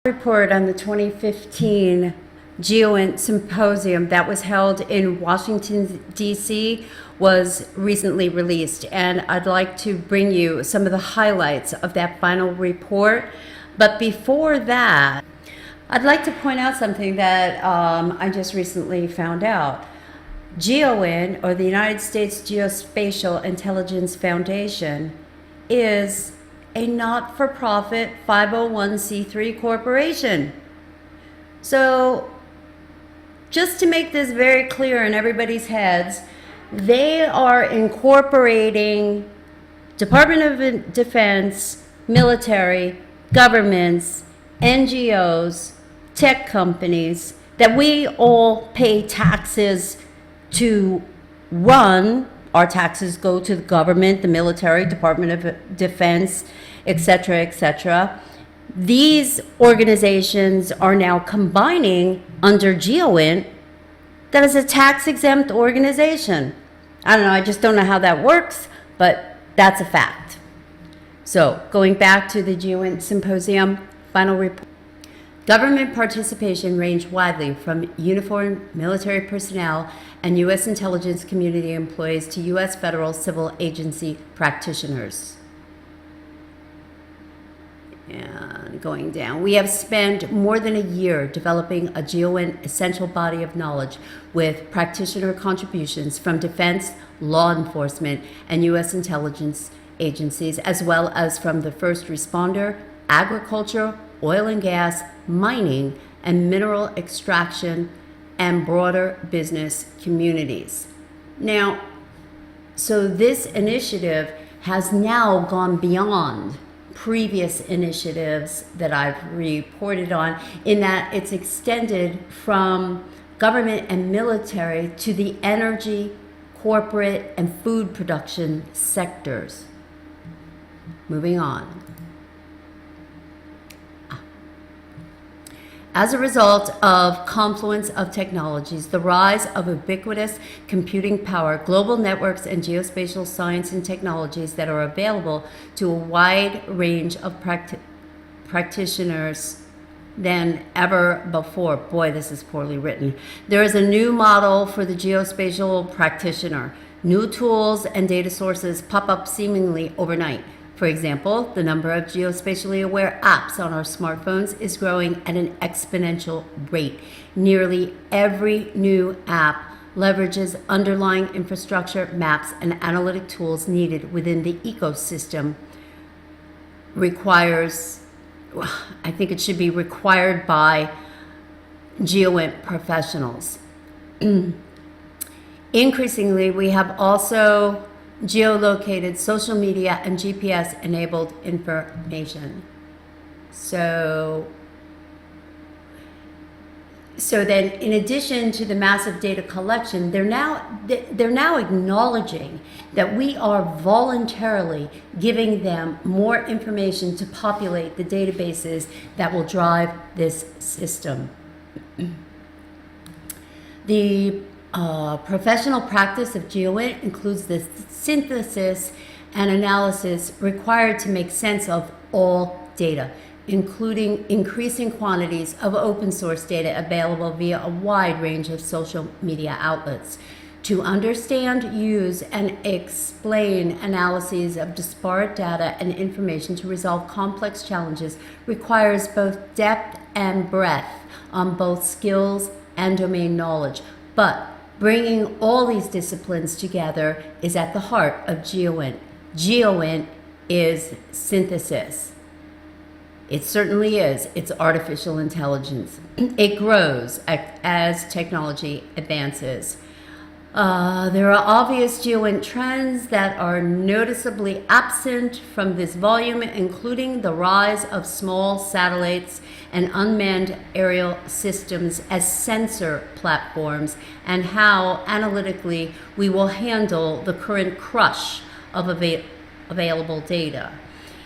Report on the 2015 GeoINT Symposium that was held in Washington, D.C. was recently released, and I'd like to bring you some of the highlights of that final report. But before that, I'd like to point out something that I just recently found out. GeoINT, or the United States Geospatial Intelligence Foundation, is a not-for-profit 501c3 corporation. So just to make this very clear in everybody's heads, they are incorporating Department of Defense, military, governments, NGOs, tech companies that we all pay taxes to run. Our taxes go to the government, the military, Department of Defense, etc., etc. These organizations are now combining under GeoINT that is a tax-exempt organization. I don't know, I just don't know how that works, but that's a fact. So, going back to the GeoINT Symposium, final report. Government participation ranged widely from uniformed military personnel and U.S. intelligence community employees to U.S. federal civil agency practitioners. And going down, we have spent more than a year developing a GeoINT essential body of knowledge with practitioner contributions from defense, law enforcement, and U.S. intelligence agencies, as well as from the first responder, agriculture, oil and gas, mining, and mineral extraction, and broader business communities. Now, so this initiative has now gone beyond previous initiatives that I've reported on, in that it's extended from government and military to the energy, corporate, and food production sectors. Moving on. As a result of confluence of technologies, the rise of ubiquitous computing power, global networks, and geospatial science and technologies that are available to a wide range of practitioners than ever before. Boy, this is poorly written. There is a new model for the geospatial practitioner. New tools and data sources pop up seemingly overnight. For example, the number of geospatially aware apps on our smartphones is growing at an exponential rate. Nearly every new app leverages underlying infrastructure, maps, and analytic tools needed within the ecosystem. I think it should be required by GeoINT professionals. Increasingly, we have also geolocated social media and GPS enabled information. So then, in addition to the massive data collection, they're now acknowledging that we are voluntarily giving them more information to populate the databases that will drive this system. The professional practice of GeoINT includes the synthesis and analysis required to make sense of all data, including increasing quantities of open source data available via a wide range of social media outlets. To understand, use, and explain analyses of disparate data and information to resolve complex challenges requires both depth and breadth on both skills and domain knowledge. But bringing all these disciplines together is at the heart of GeoINT. GeoINT is synthesis. It certainly is. It's artificial intelligence. It grows as technology advances. There are obvious GeoINT trends that are noticeably absent from this volume, including the rise of small satellites and unmanned aerial systems as sensor platforms, and how analytically we will handle the current crush of available data.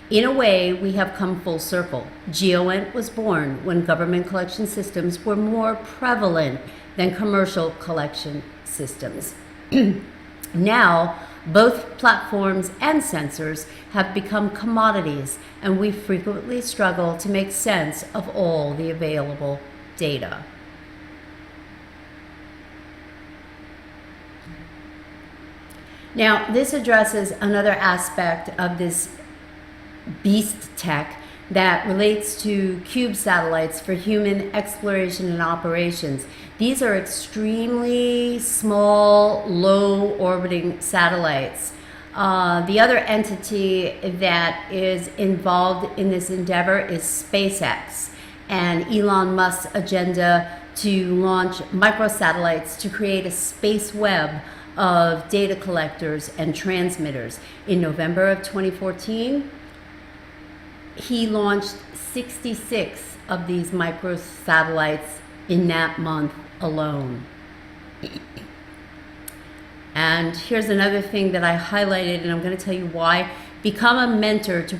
In a way, we have come full circle. GeoINT was born when government collection systems were more prevalent than commercial collection systems. Now, Both platforms and sensors have become commodities, and we frequently struggle to make sense of all the available data. Now, this addresses another aspect of this beast tech that relates to cube satellites for human exploration and operations. These are extremely small, low orbiting satellites. The other entity that is involved in this endeavor is SpaceX and Elon Musk's agenda to launch microsatellites to create a space web of data collectors and transmitters. In November of 2014, he launched 66 of these microsatellites in that month alone. And here's another thing that I highlighted, and I'm going to tell you why. Become a mentor to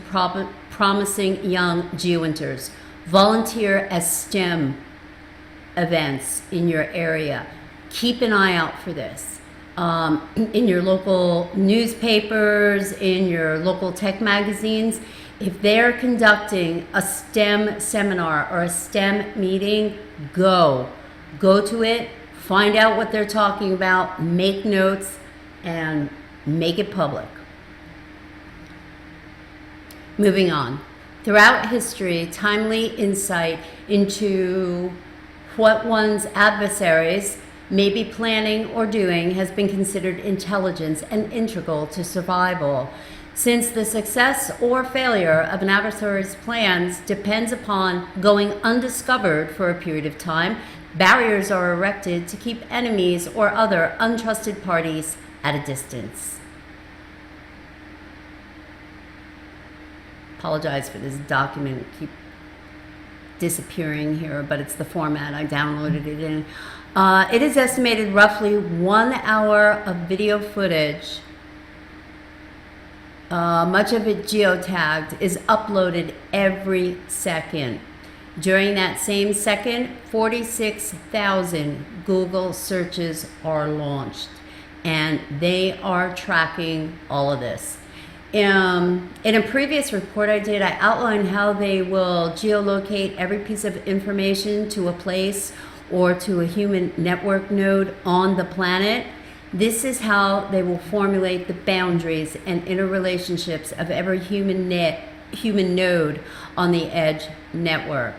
promising young GeoINTers. Volunteer at STEM events in your area. Keep an eye out for this. In your local newspapers, in your local tech magazines, if they're conducting a STEM seminar or a STEM meeting, go to it, find out what they're talking about, make notes, and make it public. Moving on. Throughout history, timely insight into what one's adversaries may be planning or doing has been considered intelligence and integral to survival. Since the success or failure of an adversary's plans depends upon going undiscovered for a period of time, barriers are erected to keep enemies or other untrusted parties at a distance. Apologize for this document keep disappearing here, but it's the format I downloaded it in. It is estimated roughly 1 hour of video footage, much of it geotagged, is uploaded every second. During that same second, 46,000 Google searches are launched, and they are tracking all of this. In a previous report I did, I outlined how they will geolocate every piece of information to a place or to a human network node on the planet. This is how they will formulate the boundaries and interrelationships of every human node on the edge network.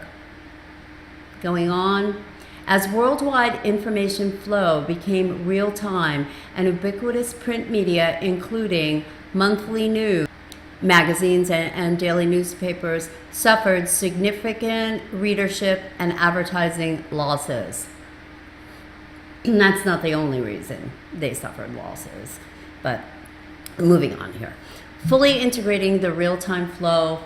Going on, as worldwide information flow became real-time and ubiquitous print media, including monthly news, magazines and daily newspapers, suffered significant readership and advertising losses. And that's not the only reason they suffered losses, but moving on here. Fully integrating the real-time flow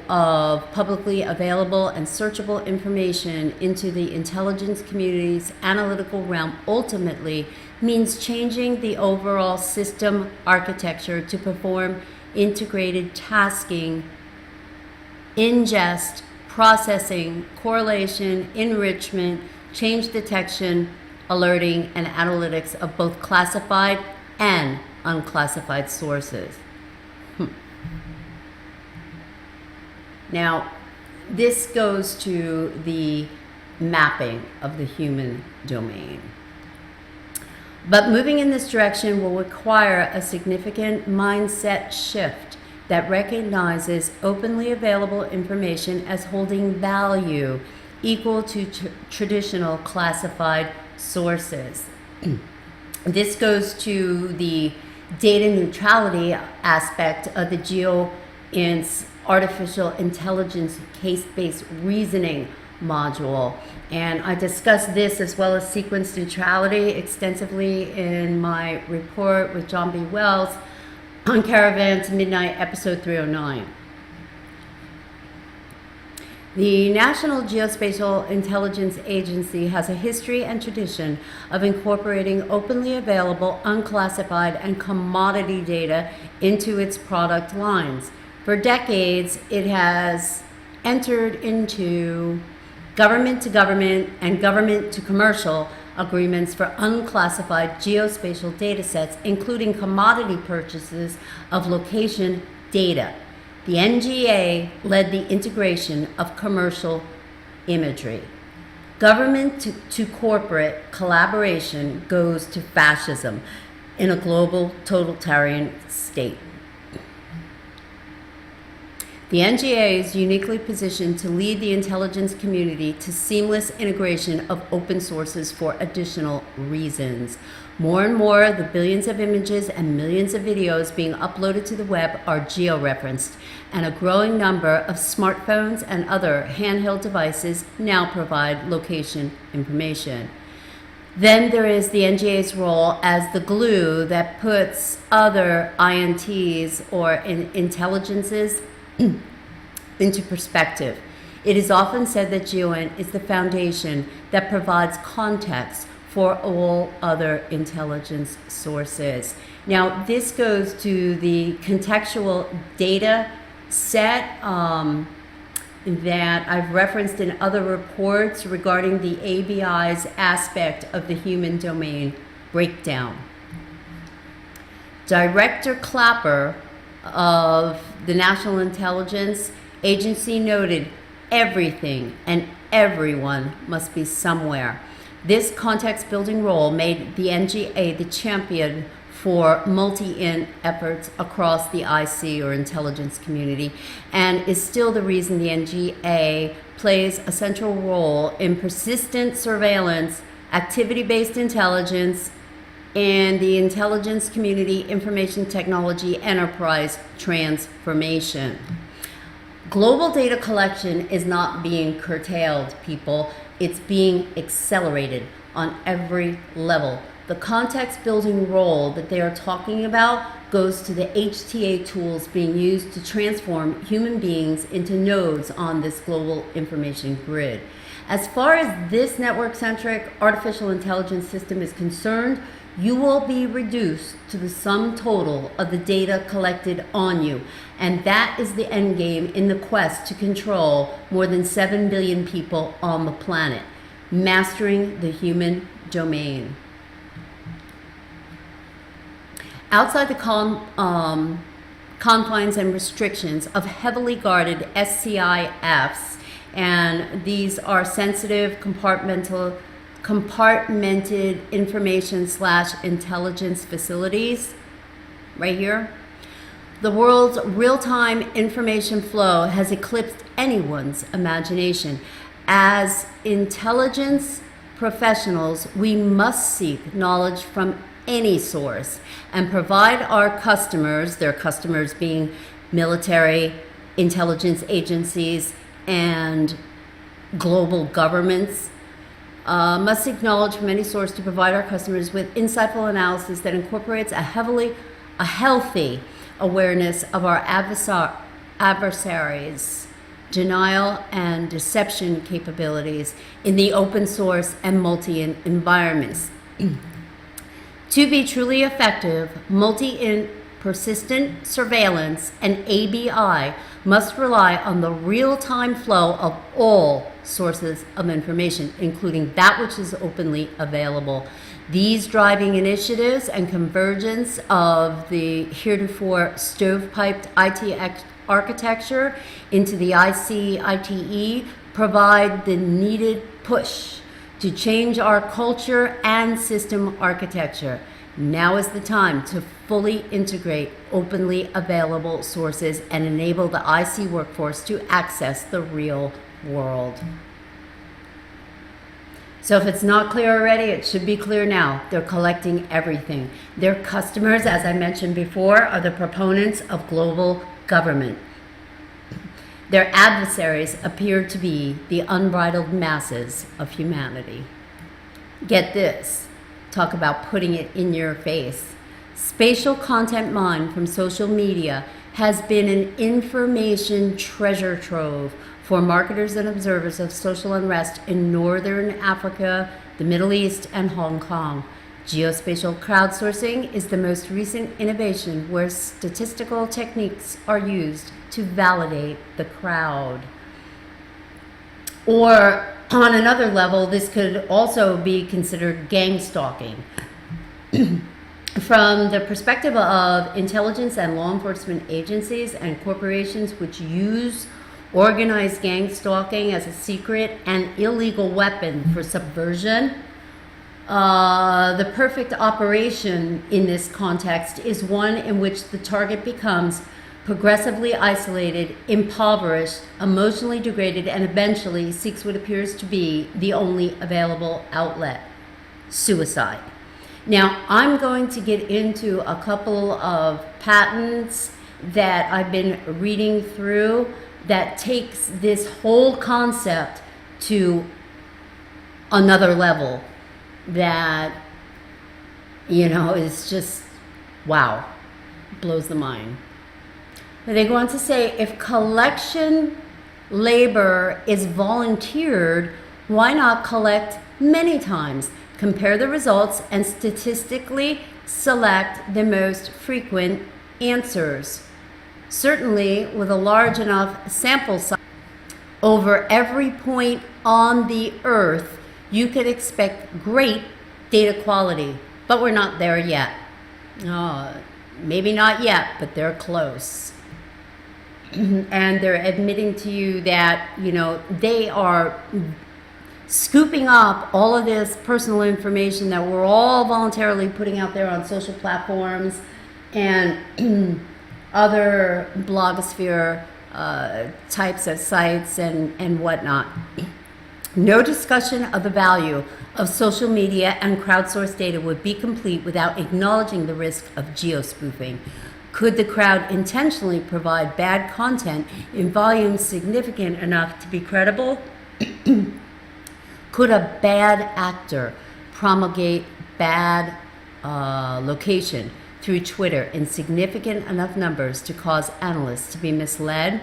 of publicly available and searchable information into the intelligence community's analytical realm ultimately means changing the overall system architecture to perform integrated tasking, ingest, processing, correlation, enrichment, change detection, alerting, and analytics of both classified and unclassified sources. Now, this goes to the mapping of the human domain. But moving in this direction will require a significant mindset shift that recognizes openly available information as holding value equal to traditional classified sources. This goes to the data neutrality aspect of the GeoINT's artificial intelligence case-based reasoning module. And I discussed this as well as sequence neutrality extensively in my report with John B. Wells on Caravan to Midnight, episode 309. The National Geospatial Intelligence Agency has a history and tradition of incorporating openly available, unclassified, and commodity data into its product lines. For decades, it has entered into government to government and government to commercial agreements for unclassified geospatial datasets, including commodity purchases of location data. The NGA led the integration of commercial imagery. Government to corporate collaboration goes to fascism in a global totalitarian state. The NGA is uniquely positioned to lead the intelligence community to seamless integration of open sources for additional reasons. More and more, the billions of images and millions of videos being uploaded to the web are geo-referenced, and a growing number of smartphones and other handheld devices now provide location information. Then there is the NGA's role as the glue that puts other INTs or intelligences into perspective. It is often said that GeoINT is the foundation that provides context for all other intelligence sources. Now, this goes to the contextual data set that I've referenced in other reports regarding the ABI's aspect of the human domain breakdown. Director Clapper of the National Intelligence Agency noted, everything and everyone must be somewhere. This context building role made the NGA the champion for multi-int efforts across the IC or intelligence community, and is still the reason the NGA plays a central role in persistent surveillance, activity-based intelligence, and the intelligence community information technology enterprise transformation. Global data collection is not being curtailed, people. It's being accelerated on every level. The context building role that they are talking about goes to the HTA tools being used to transform human beings into nodes on this global information grid. As far as this network-centric artificial intelligence system is concerned, you will be reduced to the sum total of the data collected on you. And that is the end game in the quest to control more than 7 billion people on the planet, mastering the human domain. Outside the confines and restrictions of heavily guarded SCIFs, and these are sensitive compartmented information / intelligence facilities, right here. The world's real-time information flow has eclipsed anyone's imagination. As intelligence professionals, we must seek knowledge from any source and provide our customers, their customers being military, intelligence agencies, and global governments, must seek knowledge from any source to provide our customers with insightful analysis that incorporates a healthy awareness of our adversaries' denial and deception capabilities in the open source and multi-int environments. To be truly effective, multi-int persistent surveillance and ABI must rely on the real-time flow of all sources of information, including that which is openly available. These driving initiatives and convergence of the heretofore stovepiped IT architecture into the IC-ITE provide the needed push to change our culture and system architecture. Now is the time to fully integrate openly available sources and enable the IC workforce to access the real world. So if it's not clear already, it should be clear now. They're collecting everything. Their customers, as I mentioned before, are the proponents of global government. Their adversaries appear to be the unbridled masses of humanity. Get this. Talk about putting it in your face. Spatial content mined from social media has been an information treasure trove for marketers and observers of social unrest in Northern Africa, the Middle East, and Hong Kong. Geospatial crowdsourcing is the most recent innovation where statistical techniques are used to validate the crowd. Or On another level, this could also be considered gang stalking. From the perspective of intelligence and law enforcement agencies and corporations which use organized gang stalking as a secret and illegal weapon for subversion, the perfect operation in this context is one in which the target becomes progressively isolated, impoverished, emotionally degraded, and eventually seeks what appears to be the only available outlet: suicide. Now, I'm going to get into a couple of patents that I've been reading through that takes this whole concept to another level that, is just, wow, blows the mind. But they go on to say, if collection labor is volunteered, why not collect many times? Compare the results and statistically select the most frequent answers. Certainly, with a large enough sample size over every point on the earth, you could expect great data quality, but we're not there yet. Maybe not yet, but they're close. And they're admitting to you that, they are scooping up all of this personal information that we're all voluntarily putting out there on social platforms and other blogosphere types of sites and whatnot. No discussion of the value of social media and crowdsourced data would be complete without acknowledging the risk of geospoofing. Could the crowd intentionally provide bad content in volumes significant enough to be credible? Could a bad actor promulgate bad location through Twitter in significant enough numbers to cause analysts to be misled?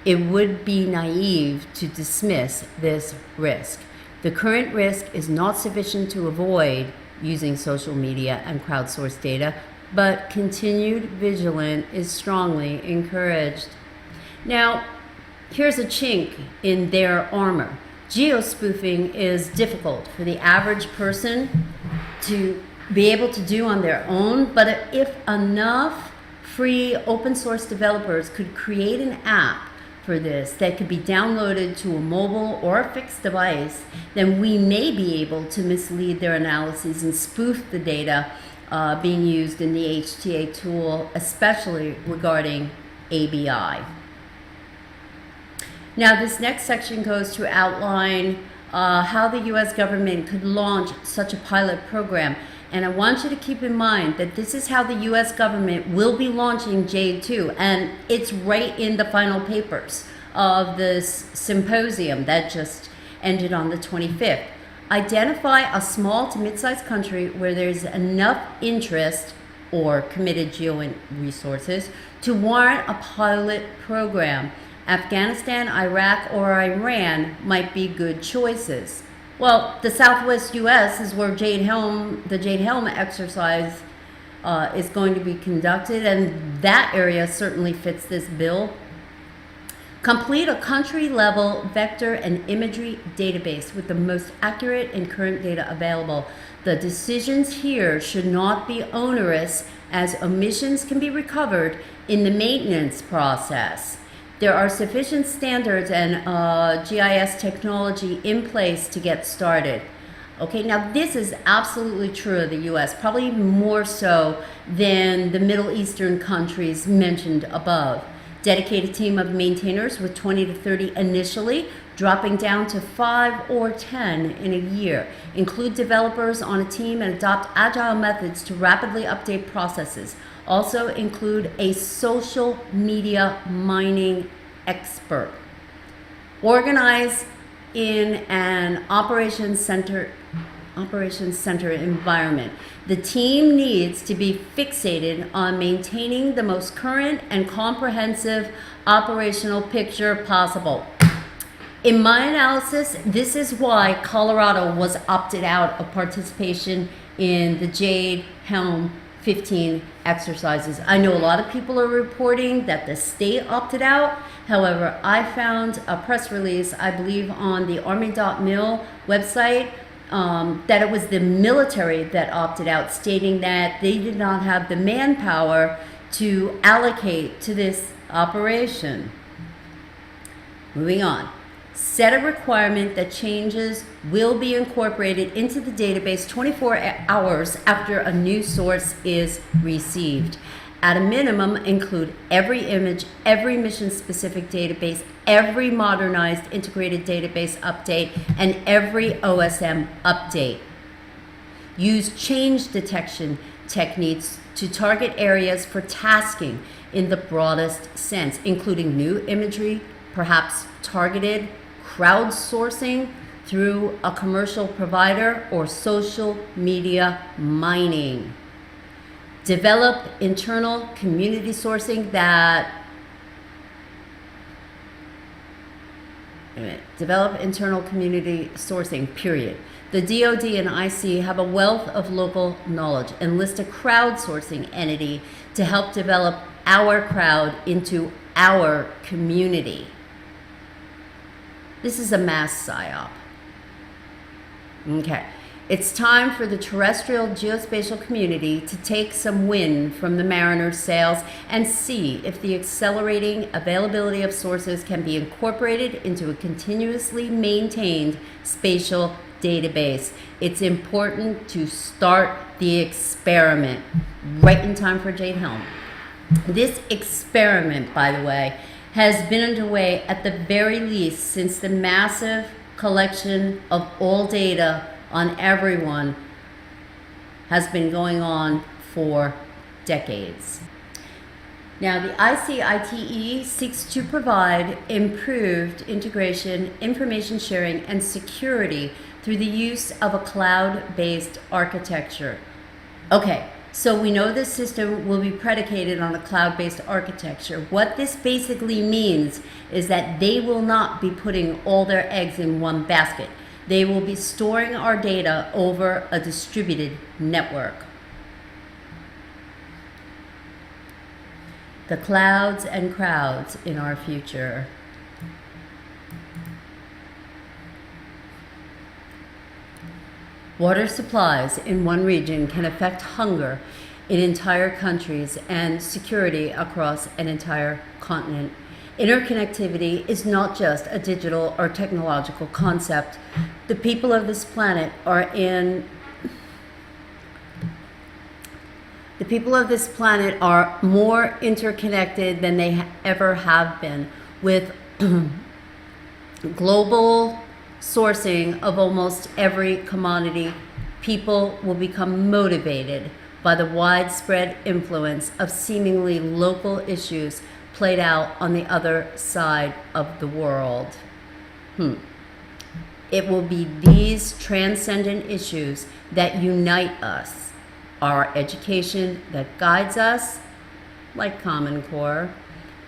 It would be naive to dismiss this risk. The current risk is not sufficient to avoid using social media and crowdsourced data, but continued vigilance is strongly encouraged. Now, here's a chink in their armor. Geospoofing is difficult for the average person to be able to do on their own, but if enough free open source developers could create an app for this that could be downloaded to a mobile or a fixed device, then we may be able to mislead their analyses and spoof the data being used in the HTA tool, especially regarding ABI. Now, this next section goes to outline how the U.S. government could launch such a pilot program. And I want you to keep in mind that this is how the U.S. government will be launching JADE 2, and it's right in the final papers of this symposium that just ended on the 25th. Identify a small to mid-sized country where there's enough interest or committed GeoINT resources to warrant a pilot program. Afghanistan, Iraq, or Iran might be good choices. Well, the Southwest U.S. is where the Jade Helm exercise is going to be conducted, and that area certainly fits this bill. Complete a country-level vector and imagery database with the most accurate and current data available. The decisions here should not be onerous, as omissions can be recovered in the maintenance process. There are sufficient standards and GIS technology in place to get started. Okay, now this is absolutely true of the U.S., probably even more so than the Middle Eastern countries mentioned above. Dedicated team of maintainers with 20 to 30 initially, dropping down to 5 or 10 in a year. Include developers on a team and adopt agile methods to rapidly update processes. Also include a social media mining expert. Organize in an operations center environment. The team needs to be fixated on maintaining the most current and comprehensive operational picture possible. In my analysis, this is why Colorado was opted out of participation in the Jade Helm 15 exercises. I know a lot of people are reporting that the state opted out. However, I found a press release, I believe on the Army.mil website, that it was the military that opted out, stating that they did not have the manpower to allocate to this operation. Moving on. Set a requirement that changes will be incorporated into the database 24 hours after a new source is received. At a minimum, include every image, every mission-specific database, every modernized integrated database update, and every OSM update. Use change detection techniques to target areas for tasking in the broadest sense, including new imagery, perhaps targeted crowdsourcing through a commercial provider, or social media mining. Develop internal community sourcing period. The DoD and IC have a wealth of local knowledge. Enlist a crowdsourcing entity to help develop our crowd into our community. This is a mass psy-op. Okay. It's time for the terrestrial geospatial community to take some wind from the mariner's sails and see if the accelerating availability of sources can be incorporated into a continuously maintained spatial database. It's important to start the experiment right in time for Jade Helm. This experiment, by the way, has been underway at the very least since the massive collection of all data on everyone has been going on for decades. Now, the ICITE seeks to provide improved integration, information sharing, and security through the use of a cloud-based architecture. Okay, so we know this system will be predicated on a cloud-based architecture. What this basically means is that they will not be putting all their eggs in one basket. They will be storing our data over a distributed network. The clouds and crowds in our future. Water supplies in one region can affect hunger in entire countries and security across an entire continent. Interconnectivity is not just a digital or technological concept. The people of this planet are more interconnected than they ever have been, with global sourcing of almost every commodity. People will become motivated by the widespread influence of seemingly local issues played out on the other side of the world. It will be these transcendent issues that unite us, our education that guides us, like Common Core,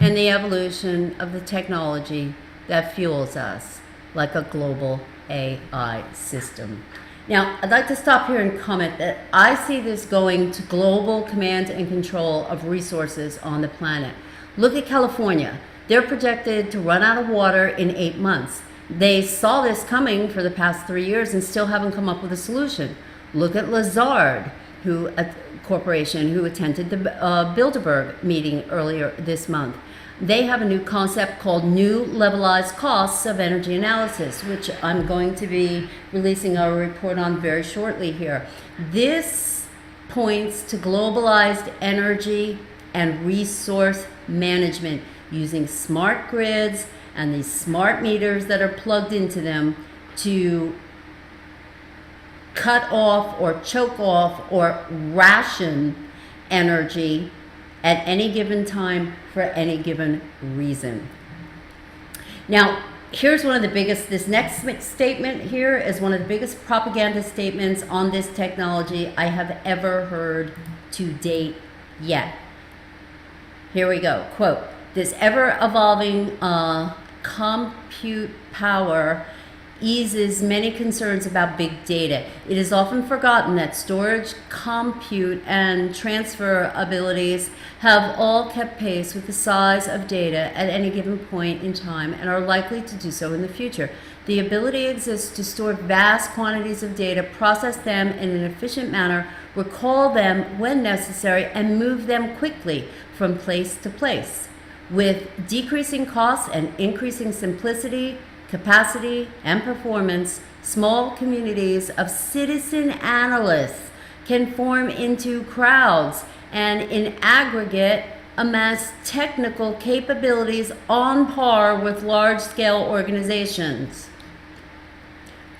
and the evolution of the technology that fuels us, like a global AI system. Now, I'd like to stop here and comment that I see this going to global command and control of resources on the planet. Look at California. They're projected to run out of water in 8 months. They saw this coming for the past 3 years and still haven't come up with a solution. Look at Lazard, a corporation who attended the Bilderberg meeting earlier this month. They have a new concept called New Levelized Costs of Energy Analysis, which I'm going to be releasing a report on very shortly here. This points to globalized energy and resource management using smart grids and these smart meters that are plugged into them to cut off or choke off or ration energy at any given time for any given reason. Now, here's one of the biggest, this next statement here is one of the biggest propaganda statements on this technology I have ever heard to date yet. Here we go, quote, "This ever-evolving compute power eases many concerns about big data. It is often forgotten that storage, compute, and transfer abilities have all kept pace with the size of data at any given point in time and are likely to do so in the future. The ability exists to store vast quantities of data, process them in an efficient manner, recall them when necessary, and move them quickly from place to place. With decreasing costs and increasing simplicity, capacity, and performance, small communities of citizen analysts can form into crowds and in aggregate amass technical capabilities on par with large-scale organizations.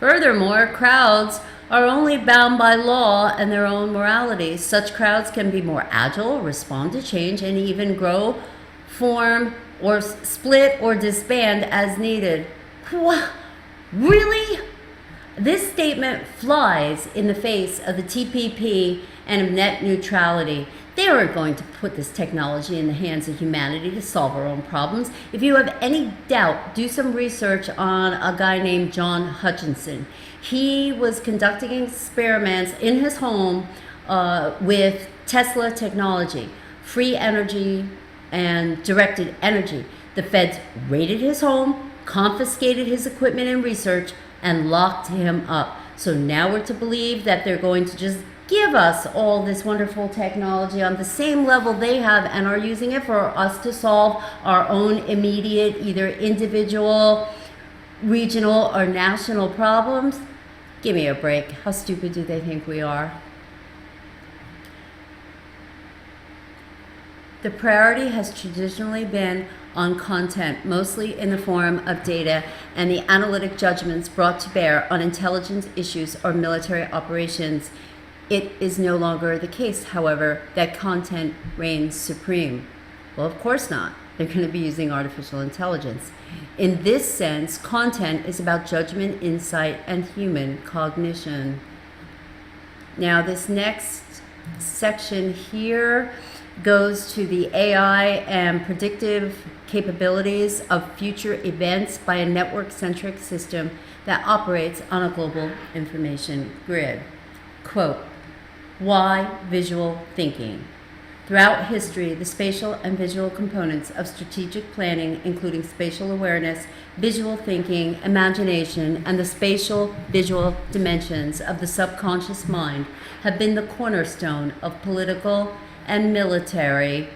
Furthermore, crowds are only bound by law and their own moralities. Such crowds can be more agile, respond to change, and even grow, form, or split or disband as needed. Really? This statement flies in the face of the TPP and of net neutrality. They aren't going to put this technology in the hands of humanity to solve our own problems. If you have any doubt, do some research on a guy named John Hutchinson. He was conducting experiments in his home with Tesla technology, free energy and directed energy. The feds raided his home, confiscated his equipment and research, and locked him up. So now we're to believe that they're going to just give us all this wonderful technology on the same level they have and are using it for us to solve our own immediate, either individual, regional, or national problems. Give me a break. How stupid do they think we are? The priority has traditionally been on content, mostly in the form of data and the analytic judgments brought to bear on intelligence issues or military operations. It is no longer the case, however, that content reigns supreme. Well, of course not. They're going to be using artificial intelligence. In this sense, content is about judgment, insight, and human cognition. Now, this next section here goes to the AI and predictive capabilities of future events by a network-centric system that operates on a global information grid. Quote, why visual thinking? Throughout history, the spatial and visual components of strategic planning, including spatial awareness, visual thinking, imagination, and the spatial visual dimensions of the subconscious mind, have been the cornerstone of political and military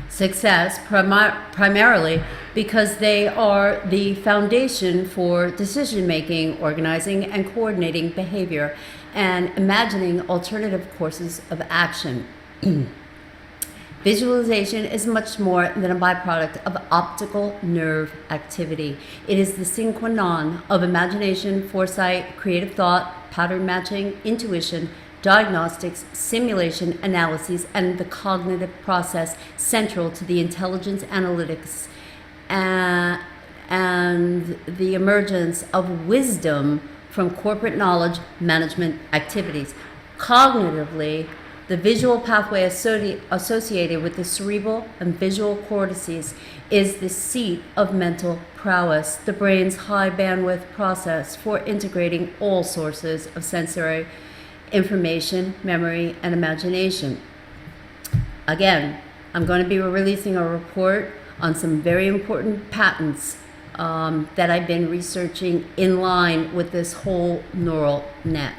success, primarily because they are the foundation for decision-making, organizing, and coordinating behavior, and imagining alternative courses of action. Visualization is much more than a byproduct of optical nerve activity. It is the sine qua non of imagination, foresight, creative thought, pattern matching, intuition, diagnostics, simulation, analyses, and the cognitive process central to the intelligence analytics and the emergence of wisdom from corporate knowledge management activities. Cognitively, the visual pathway associated with the cerebral and visual cortices is the seat of mental prowess, the brain's high bandwidth process for integrating all sources of sensory information, memory, and imagination. Again, I'm going to be releasing a report on some very important patents that I've been researching in line with this whole neural net.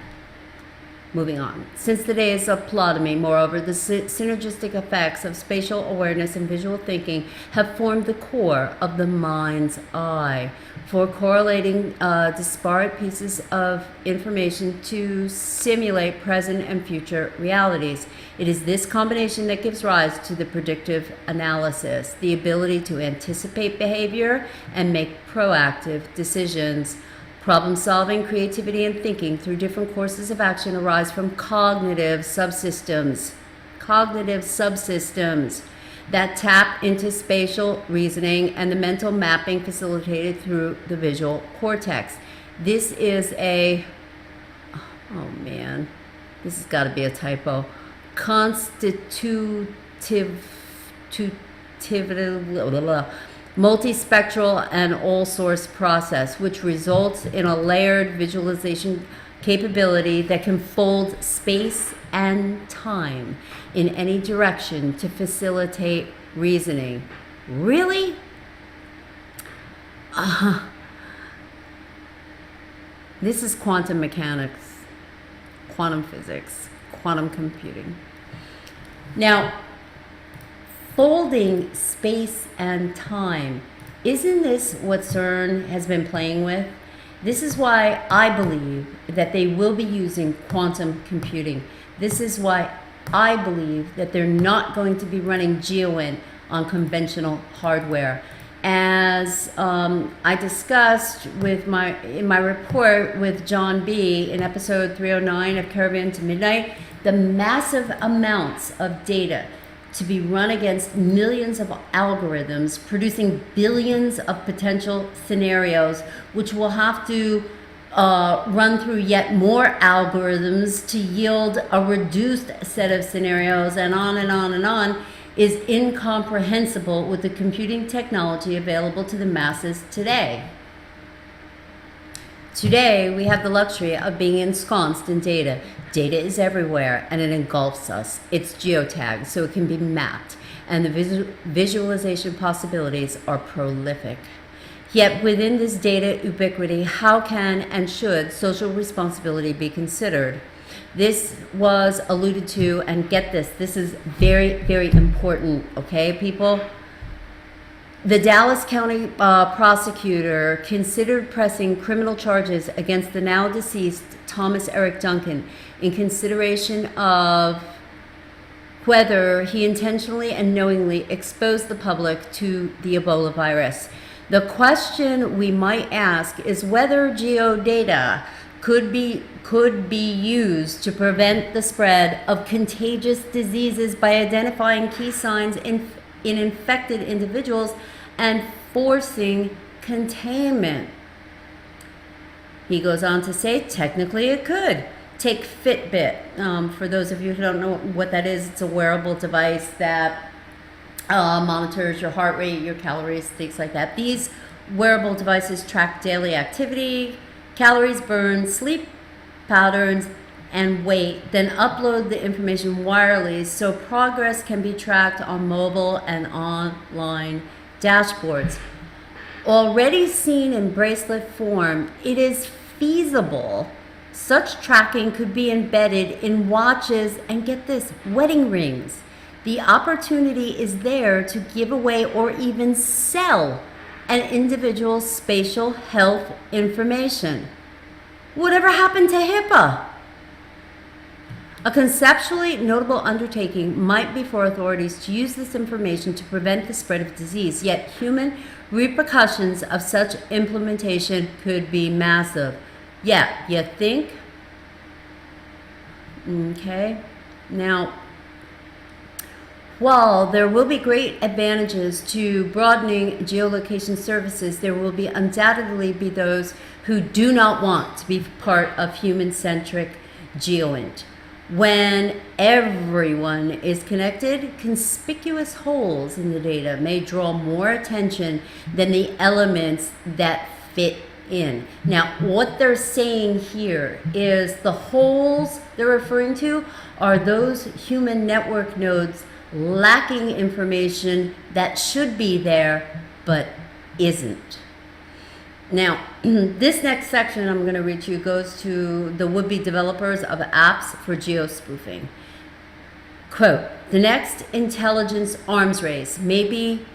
Moving on. Since the days of Ptolemy, moreover, the synergistic effects of spatial awareness and visual thinking have formed the core of the mind's eye for correlating disparate pieces of information to simulate present and future realities. It is this combination that gives rise to the predictive analysis, the ability to anticipate behavior and make proactive decisions. Problem solving, creativity, and thinking through different courses of action arise from cognitive subsystems that tap into spatial reasoning and the mental mapping facilitated through the visual cortex. This is a, oh man, this has got to be a typo. multispectral and all-source process, which results in a layered visualization capability that can fold space and time in any direction to facilitate reasoning. Really? This is quantum mechanics, quantum physics, quantum computing. Now, folding space and time, isn't this what CERN has been playing with? This is why I believe that they will be using quantum computing. This is why I believe that they're not going to be running GeoINT on conventional hardware. As I discussed in my report with John B. in episode 309 of Caravan to Midnight, the massive amounts of data to be run against millions of algorithms, producing billions of potential scenarios, which will have to run through yet more algorithms to yield a reduced set of scenarios, and on and on and on, is incomprehensible with the computing technology available to the masses today. Today, we have the luxury of being ensconced in data. Data is everywhere, and it engulfs us. It's geotagged, so it can be mapped, and the visualization possibilities are prolific. Yet within this data ubiquity, how can and should social responsibility be considered? This was alluded to, and get this, this is very, very important, okay, people? The Dallas County prosecutor considered pressing criminal charges against the now deceased Thomas Eric Duncan in consideration of whether he intentionally and knowingly exposed the public to the Ebola virus. The question we might ask is whether geodata could be used to prevent the spread of contagious diseases by identifying key signs in infected individuals and forcing containment. He goes on to say, technically it could. Take Fitbit. For those of you who don't know what that is, it's a wearable device that monitors your heart rate, your calories, things like that. These wearable devices track daily activity, calories burned, sleep patterns, and weight, then upload the information wirelessly so progress can be tracked on mobile and online dashboards. Already seen in bracelet form, it is feasible such tracking could be embedded in watches and, get this, wedding rings. The opportunity is there to give away or even sell an individual's spatial health information. Whatever happened to HIPAA? A conceptually notable undertaking might be for authorities to use this information to prevent the spread of disease, yet human repercussions of such implementation could be massive. Yeah, you think? Okay. Now, while there will be great advantages to broadening geolocation services, there will be undoubtedly be those who do not want to be part of human-centric GeoINT. When everyone is connected, conspicuous holes in the data may draw more attention than the elements that fit in. Now, what they're saying here is the holes they're referring to are those human network nodes lacking information that should be there but isn't. Now, this next section I'm going to read to you goes to the would-be developers of apps for geospoofing. Quote, the next intelligence arms race may be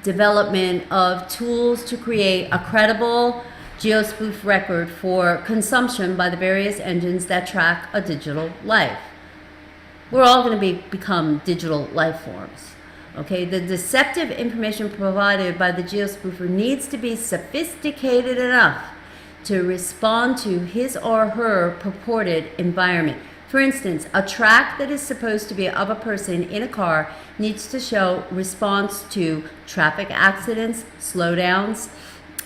development of tools to create a credible geospoof record for consumption by the various engines that track a digital life. We're all going to become digital life forms. Okay, the deceptive information provided by the geospoofer needs to be sophisticated enough to respond to his or her purported environment. For instance, a track that is supposed to be of a person in a car needs to show response to traffic accidents, slowdowns,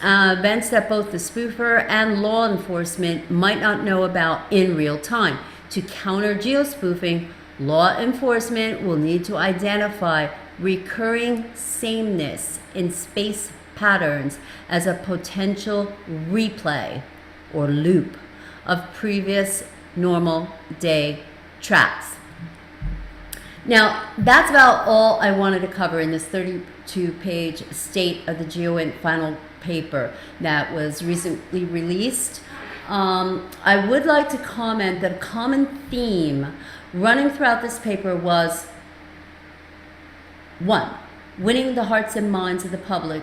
events that both the spoofer and law enforcement might not know about in real time. To counter geospoofing, law enforcement will need to identify recurring sameness in space patterns as a potential replay or loop of previous normal day tracks. Now, that's about all I wanted to cover in this 32-page State of the GeoINT final paper that was recently released. I would like to comment that a common theme running throughout this paper was, 1, winning the hearts and minds of the public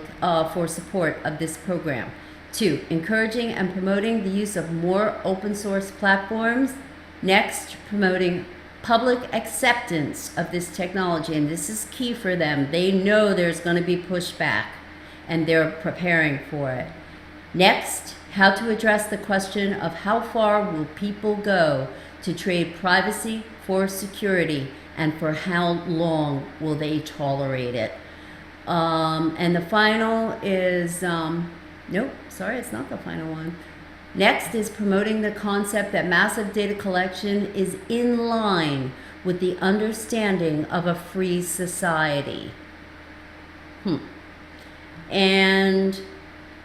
for support of this program. 2, encouraging and promoting the use of more open source platforms. Next, promoting public acceptance of this technology, and this is key for them. They know there's going to be pushback, and they're preparing for it. Next, how to address the question of how far will people go to trade privacy for security, and for how long will they tolerate it. And the final is, nope, sorry, it's not the final one. Next is promoting the concept that massive data collection is in line with the understanding of a free society. And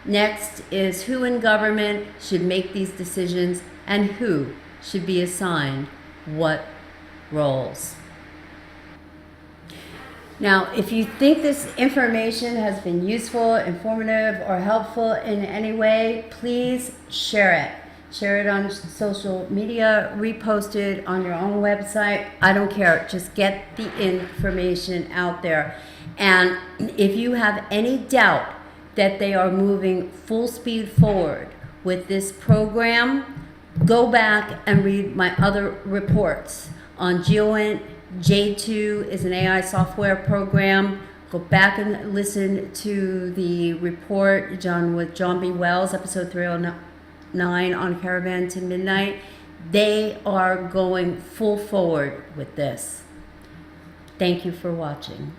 next is who in government should make these decisions and who should be assigned what roles. Now, if you think this information has been useful, informative, or helpful in any way, please share it. Share it on social media, repost it on your own website. I don't care. Just get the information out there. And if you have any doubt that they are moving full speed forward with this program, go back and read my other reports on GeoINT. J2 is an AI software program. Go back and listen to the report with John B. Wells, episode 309 on Caravan to Midnight. They are going full forward with this. Thank you for watching.